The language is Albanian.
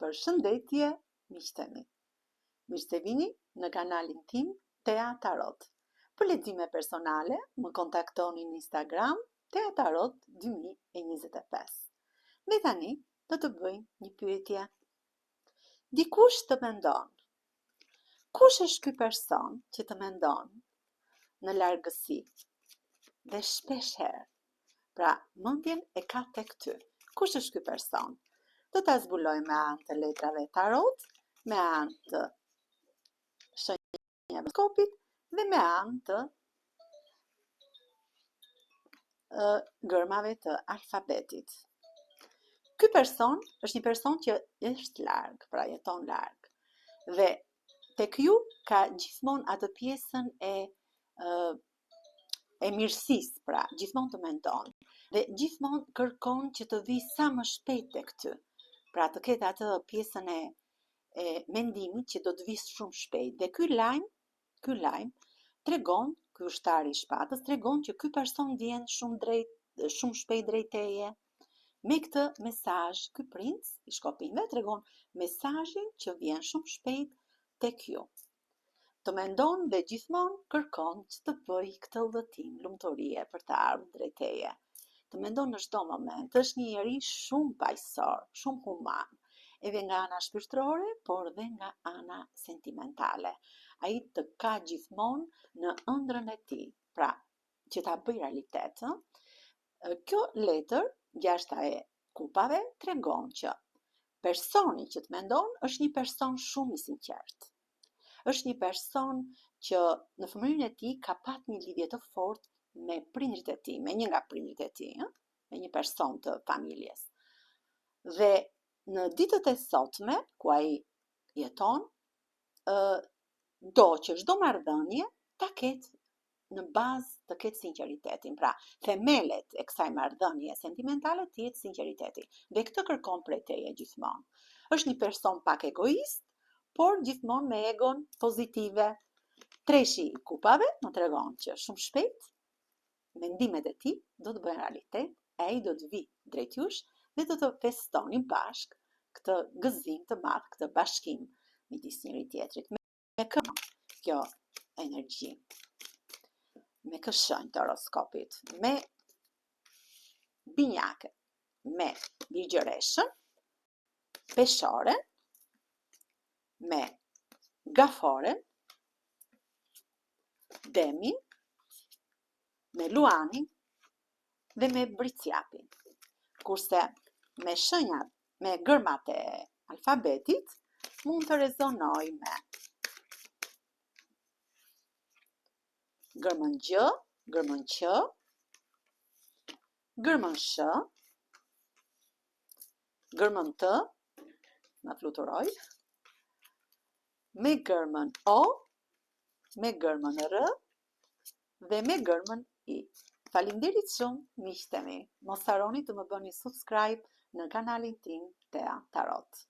Përshëndetje, miqtë mi. Mirë se vini në kanalin tim Tea Tarot. Për lexime personale, më kontaktoni në Instagram Tea Tarot 2025. Dhe tani do të bëjmë një pyetje. Dikush të mendon. Kush është ky person që të mendon në largësi dhe shpesh herë? Pra, mendjen e ka tek ty. Kush është ky person? Do ta zbuloj me anë të letrave tarot, me anë të shenjave të skopit dhe me anë të gërmave të alfabetit. Ky person është një person që është larg, pra jeton larg. Dhe tek ju ka gjithmonë atë pjesën e mirësisë, pra gjithmonë të mendon dhe gjithmonë kërkon që të vi sa më shpejt tek ty. Pra të ketë atë pjesën e mendimit që do të vi shumë shpejt. Dhe ky lajm tregon, ky ushtari i shpatës tregon që ky person vjen shumë shpejt drejt teje. Me këtë mesazh, ky princ i shkopinjve tregon mesazhin që vjen shumë shpejt tek ju. Të mendon dhe gjithmonë kërkon që të bëj këtë udhëtim lumturie për të ardhur drejt teje. Të mendon në çdo moment, është një njeri shumë paqësor, shumë human, edhe nga ana shpirtërore, por dhe nga ana sentimentale. Ai të ka gjithmonë në ëndrrën e tij, pra që ta bëj realitet. Kjo letër, gjashta e kupave, tregon që personi që të mendon është një person shumë i sinqert. Është një person që në fëmijën e tij ka pat një lidhje të fortë me prindrit e tij, me një nga prindrit e tij, me një person të familjes. Dhe në ditët e sotme, ku ai jeton, do që çdo marrëdhënie ta ketë në bazë të ketë sinqeritetin. Pra, themelet e kësaj marrëdhënie sentimentale të jetë sinqeriteti. Dhe këtë kërkon prej teje gjithmonë. Është një person pak egoist, por gjithmonë me egon pozitive. Treshi i kupave më tregon që shumë shpejt mendimet e tij do të bëhen realitet, e ai do të vi drejt jush dhe do të festoni bashk këtë gëzim të madh, këtë bashkim midis njëri tjetrit. Me kjo energji, me kë shenjë të horoskopit, me binjake, me birgjëreshën, peshoren, me gaforen, demin, me luanin dhe me bricjapin. Kurse me shenjat, me gërmat e alfabetit, mund të rezonoj me gërmën G, gërmën Q, gërmën Sh, gërmën T, na fluturoj, me gërmën O, me gërmën R dhe me gërmën I. Faleminderit shumë, miqtë mi. Mos harroni të më bëni subscribe në kanalin tim Tea Tarot.